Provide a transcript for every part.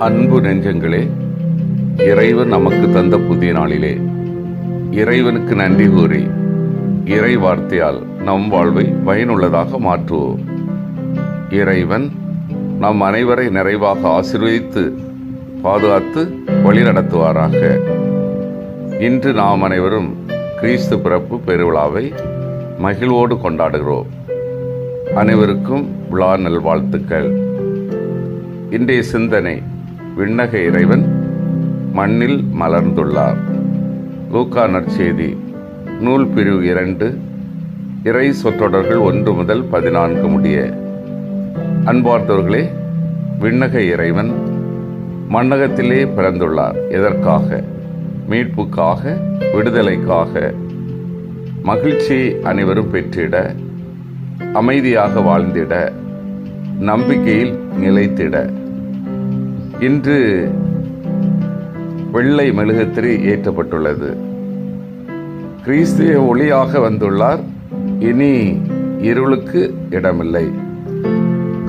அன்பு நெஞ்சங்களே, இறைவன் நமக்கு தந்த புதிய நாளிலே இறைவனுக்கு நன்றி கூறி இறை வார்த்தையால் நம் வாழ்வை பயனுள்ளதாக மாற்றுவோம். இறைவன் நம் அனைவரை நிறைவாக ஆசீர்வதித்து பாதுகாத்து வழிநடத்துவாராக. இன்று நாம் அனைவரும் கிறிஸ்து பிறப்பு பெருவிழாவை மகிழ்வோடு கொண்டாடுகிறோம். அனைவருக்கும் விழா நல்வாழ்த்துக்கள். இன்றைய சிந்தனை: விண்ணக இறைவன் மண்ணில் மலர்ந்துள்ளார். லூக்கா நற்செய்தி நூல் பிரிவு 2 இறை சொற்றொடர்கள் 1 முதல் 14 முடிய. அன்பார்ந்தவர்களே, விண்ணக இறைவன் மண்ணகத்திலே பிறந்துள்ளார். எதற்காக? மீட்புக்காக, விடுதலைக்காக. மகிழ்ச்சி அனைவரும் பெற்றிட, அமைதியாக வாழ்ந்திட, நம்பிக்கையில் நிலைத்திட. இன்று வெள்ளை மெழுகுத்திரி ஏற்றப்பட்டுள்ளது. கிறிஸ்து ஒளியாக வந்துள்ளார். இனி இருளுக்கு இடமில்லை.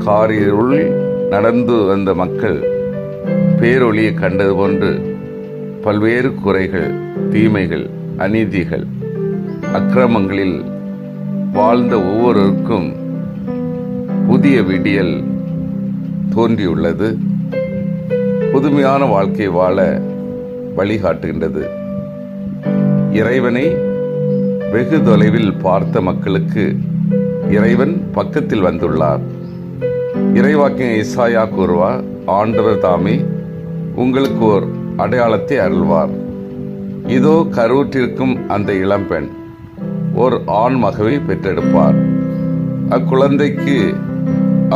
காரிருள் நடந்து வந்த மக்கள் பேரொளியை கண்டது போன்று பல்வேறு குறைகள், தீமைகள், அநீதிகள், அக்கிரமங்களில் வாழ்ந்த ஒவ்வொருவருக்கும் புதிய விடியல் தோன்றியுள்ளது. புதுமையான வாழ்க்கை வாழ வழிகாட்டுகின்றது. இறைவனை வெகு தொலைவில் பார்த்த மக்களுக்கு இறைவன் பக்கத்தில் வந்துள்ளார். இறைவாக்கினர் எசாயா கூறுவார், ஆண்டவர் தாமே உங்களுக்கு ஓர் அடையாளத்தை அருள்வார். இதோ கருவுற்றிருக்கும் அந்த இளம்பெண் ஓர் ஆண் மகவை பெற்றெடுப்பார். அக்குழந்தைக்கு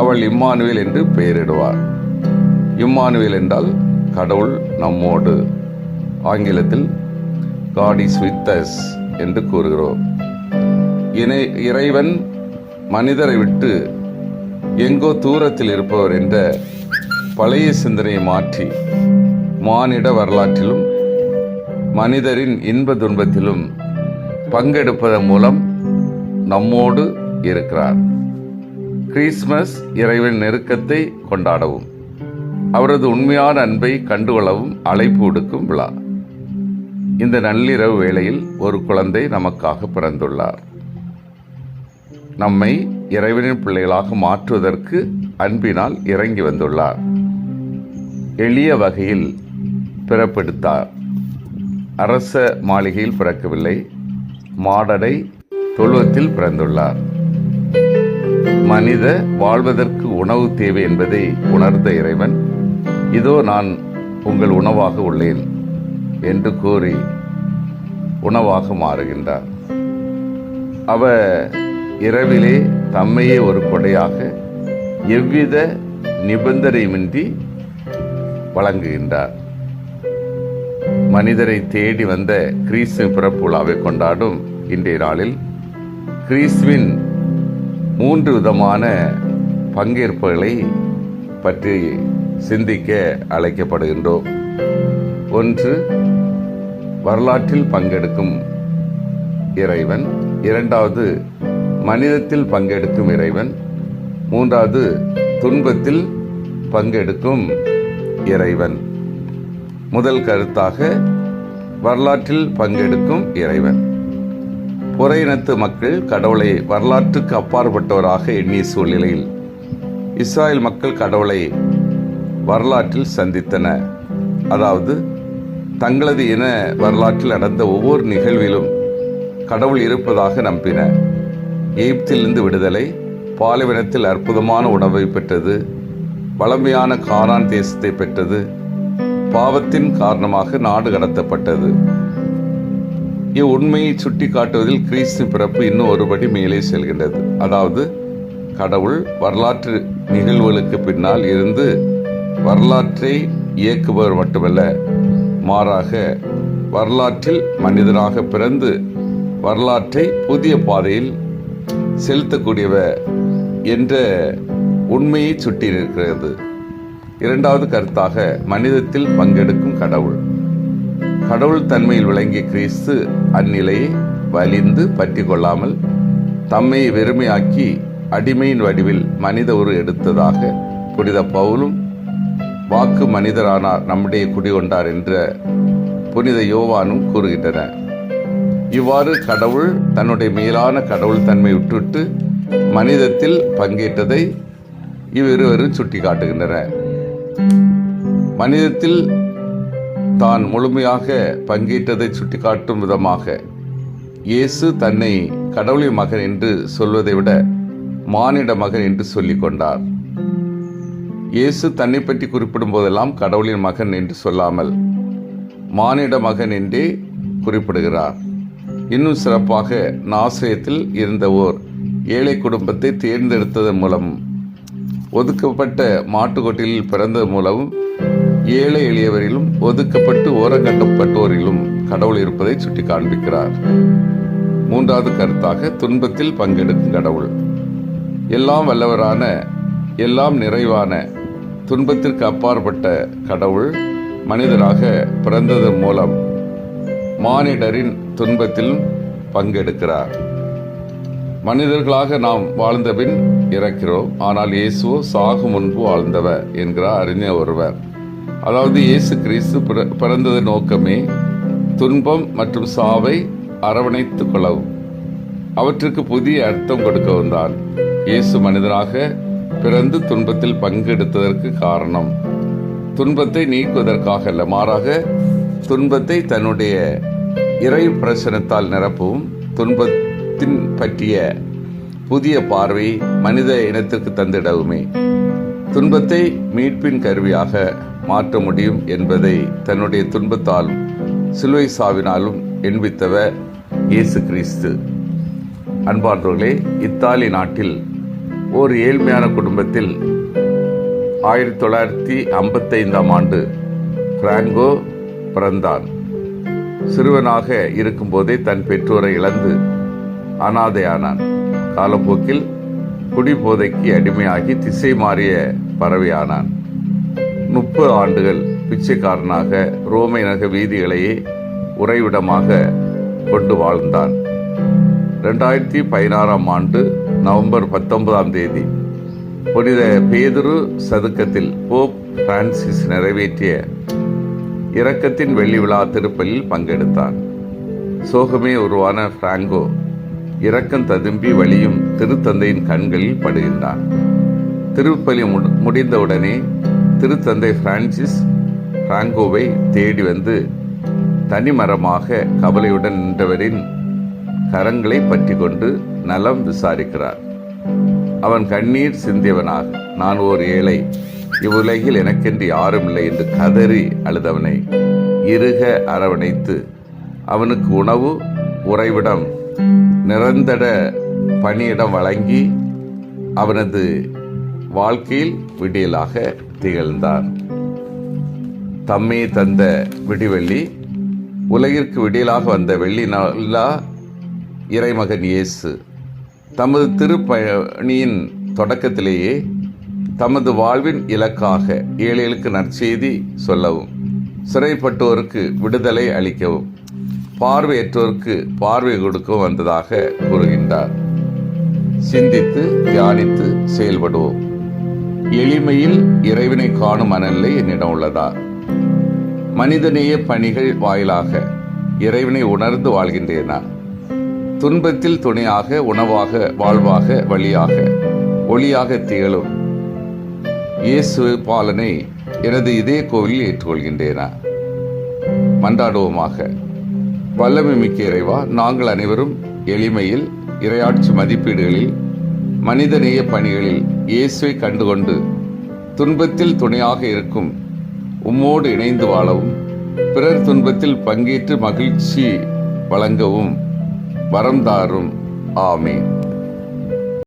அவள் இம்மானுவேல் என்று பெயரிடுவார். இம்மானுவேல் என்றால் கடவுள் நம்மோடு. ஆங்கிலத்தில் God is with us என்று கூறுகிறோம். இறைவன் மனிதரை விட்டு எங்கோ தூரத்தில் இருப்பவர் என்ற பழைய சிந்தனையை மாற்றி மானிட வரலாற்றிலும் மனிதரின் இன்ப துன்பத்திலும் பங்கெடுப்பதன் மூலம் நம்மோடு இருக்கிறார். கிறிஸ்துமஸ் இறைவன் நெருக்கத்தை கொண்டாடவும் அவரது உண்மையான அன்பை கண்டுகொள்ளவும் அழைப்பு விடுக்கும் விழா. இந்த நள்ளிரவு வேளையில் ஒரு குழந்தை நமக்காக பிறந்துள்ளார். நம்மை இறைவனின் பிள்ளைகளாக மாற்றுவதற்கு அன்பினால் இறங்கி வந்துள்ளார். எளிய வகையில் பிறப்பெடுத்தார். அரச மாளிகையில் பிறக்கவில்லை, மாடடை தொழுவத்தில் பிறந்துள்ளார். மனித வாழ்வதற்கு உணவு தேவை என்பதை உணர்ந்த இறைவன், இதோ நான் உங்கள் உணவாக உள்ளேன் என்று கூறி உணவாக மாறுகின்றார். அவர் இரவிலே தம்மையே ஒரு கொடையாக எவ்வித நிபந்தனையுமின்றி வழங்குகின்றார். மனிதரை தேடி வந்த கிறிஸ்து பிறப்பு விழாவை கொண்டாடும் இன்றைய நாளில் கிறிஸ்துவின் 3 விதமான பங்கேற்புகளை பற்றி சிந்திக்க அழைக்கப்படுகின்றோம். 1. வரலாற்றில் பங்கெடுக்கும் இறைவன். 2வது மனிதத்தில் பங்கெடுக்கும் இறைவன். 3வது துன்பத்தில் பங்கெடுக்கும் இறைவன். முதல் கருத்தாக வரலாற்றில் பங்கெடுக்கும் இறைவன். புற இனத்து மக்கள் கடவுளை வரலாற்றுக்கு அப்பாற்பட்டவராக எண்ணிய சூழ்நிலையில் இஸ்ராயல் மக்கள் கடவுளை வரலாற்றில் சந்தித்தன. அதாவது தங்களது இன வரலாற்றில் நடந்த ஒவ்வொரு நிகழ்விலும் கடவுள் இருப்பதாக நம்பின. எகிப்திலிருந்து விடுதலை, பாலைவனத்தில் அற்புதமான உணவை பெற்றது, வளமையான கானான் தேசத்தை பெற்றது, பாவத்தின் காரணமாக நாடு கடத்தப்பட்டது. இவ்வுண்மையை சுட்டி காட்டுவதில் கிறிஸ்து பிறப்பு இன்னும் ஒருபடி மேலே செல்கின்றது. அதாவது கடவுள் வரலாற்று நிகழ்வுகளுக்கு பின்னால் இருந்து வரலாற்றை இயக்குபவர் மட்டுமல்ல, மாறாக வரலாற்றில் மனிதனாக பிறந்து வரலாற்றை புதிய பாதையில் செலுத்தக்கூடியவர் என்ற உண்மையை சுட்டியிருக்கிறது. 2வது கருத்தாக மனிதத்தில் பங்கெடுக்கும் கடவுள். கடவுள் தன்மையில் விளங்கிய கிறிஸ்து அந்நிலையை வலிந்து பற்றி கொள்ளாமல் தம்மை வெறுமையாக்கி அடிமையின் வடிவில் மனித உரு எடுத்ததாக புனித பவுலும் வாக்கு மனிதரானார், நம்முடைய குடிகொண்டார் என்ற புனித யோவானும் கூறுகின்றனர். இவ்வாறு கடவுள் தன்னுடைய மேலான கடவுள் தன்மை விட்டுவிட்டு மனிதத்தில் பங்கேற்றதை இவ்விருவரும் சுட்டி காட்டுகின்றனர். மனிதத்தில் தான் முழுமையாக பங்கேற்றதை சுட்டிக்காட்டும் விதமாக இயேசு தன்னை கடவுளின் மகன் என்று சொல்வதை விட மானிட மகன் என்று சொல்லிக் கொண்டார். இயேசு தன்னை பற்றி குறிப்பிடும் போதெல்லாம் கடவுளின் மகன் என்று சொல்லாமல் மானிட மகன் என்றே குறிப்பிடுகிறார். இன்னும் சிறப்பாக நாசரேத்தில் இருந்த ஓர் ஏழை குடும்பத்தை தேர்ந்தெடுத்ததன் மூலமும் ஒதுக்கப்பட்ட மாட்டுக்கொட்டிலில் பிறந்தது மூலமும் ஏழை எளியவரிலும் ஒதுக்கப்பட்டு ஓரங்கட்டப்பட்டோரிலும் கடவுள் இருப்பதை சுட்டி காண்பிக்கிறார். மூன்றாவது கருத்தாக துன்பத்தில் பங்கெடுக்கும் கடவுள். எல்லாம் வல்லவரான, எல்லாம் நிறைவான, துன்பத்திற்கு அப்பாற்பட்ட கடவுள் மனிதராக பிறந்ததன் மூலம் மானிடரின் துன்பத்திலும் பங்கெடுக்கிறார். மனிதர்களாக நாம் வாழ்ந்தபின் இறக்கிறோம், ஆனால் இயேசுவோ சாகும் முன்பு வாழ்ந்தவர் என்கிறார் அறிஞர் ஒருவர். அதாவது இயேசு கிறிஸ்து பிறந்தது நோக்கமே துன்பம் மற்றும் சாவை அரவணைத்துக் கொள்ளவும், அவற்றுக்கு புதிய அர்த்தம் கொடுக்கவும் தான். இயேசு மனிதனாக பிறந்து துன்பத்தில் பங்கெடுத்ததற்கு காரணம் துன்பத்தை நீக்குவதற்காக அல்ல, மாறாக துன்பத்தை தன்னுடைய இறை பிரசனத்தால் நிரப்பவும், துன்பத்தின் பற்றிய புதிய பார்வை மனித இனத்திற்கு தந்திடவுமே. துன்பத்தை மீட்பின் கருவியாக மாற்ற முடியும் என்பதை தன்னுடைய துன்பத்தாலும் சிலுவை சாவினாலும் எண்பித்தவர் இயேசு கிறிஸ்து. அன்பார்ந்தவர்களே, இத்தாலி நாட்டில் ஒரு ஏழ்மையான குடும்பத்தில் 1955ஆம் ஆண்டு பிராங்கோ பிறந்தான். சிறுவனாக இருக்கும்போதே தன் பெற்றோரை இழந்து அனாதையானான். காலப்போக்கில் குடிபோதைக்கு அடிமையாகி திசை மாறிய பறவையானான். 30 ஆண்டுகள் பிச்சைக்காரனாக ரோமை நகர வீதிகளையே உறைவிடமாக கொண்டு வாழ்ந்தான். 2016ஆம் ஆண்டு நவம்பர் 19ஆம் தேதி புனித பேதுரு சதுக்கத்தில் போப் பிரான்சிஸ் நிறைவேற்றிய இரக்கத்தின் வெள்ளி விழா திருப்பலியில் பங்கெடுத்தான். சோகமே உருவான பிராங்கோ இரக்கம் ததும்பி வழியும் திருத்தந்தையின் கண்களில் படுகின்றான். திருப்பலி முடிந்தவுடனே திருத்தந்தை பிரான்சிஸ் பிராங்கோவை தேடி வந்து தனிமரமாக கவலையுடன் நின்றவரின் கரங்களை பற்றி கொண்டு நலம் விசாரிக்கிறார். அவன் கண்ணீர் சிந்தியவனாக, நான் ஓர் ஏழை, இவ்வுலகில் எனக்கென்று யாரும் இல்லை என்று கதறி அழுதவனை இறுக அரவணைத்து அவனுக்கு உணவு, உறைவிடம், நிரந்தர பணியிடம் வழங்கி அவனது வாழ்க்கையில் விடியலாக திகழ்ந்தார். தம்மே தந்த விடிவெள்ளி, உலகிற்கு விடியலாக வந்த வெள்ளி நாளா இறைமகன் இயேசு தமது திருப்பணியின் தொடக்கத்திலேயே தமது வாழ்வின் இலக்காக ஏழைகளுக்கு நற்செய்தி சொல்லவும், சிறைப்பட்டோருக்கு விடுதலை அளிக்கவும், பார்வையற்றோருக்கு பார்வை கொடுக்கவும் வந்ததாக கூறுகின்றார். சிந்தித்து தியானித்து செயல்படுவோம். எளிமையில் இறைவனை காணும் மனநிலை என்னிடம் உள்ளதா? மனிதநேய பணிகள் வாயிலாக இறைவனை உணர்ந்து வாழ்கின்றேனா? துன்பத்தில் துணையாக, உணவாக, வாழ்வாக, வழியாக, ஒளியாக திகழும் இயேசு பாலனை எனது இதே கோவிலில் ஏற்றுக்கொள்கின்றேனா? மன்றாடுவோமாக. வல்லமை மிக்க இறைவா, நாங்கள் அனைவரும் எளிமையில், இறையாட்சி மதிப்பீடுகளில், மனிதநேய பணிகளில் இயேசுவை கண்டுகொண்டு துன்பத்தில் துணையாக இருக்கும் உம்மோடு இணைந்து வாழவும், பிறர் துன்பத்தில் பங்கேற்று மகிழ்ச்சி வழங்கவும் வரம் தாரும். ஆமேன்.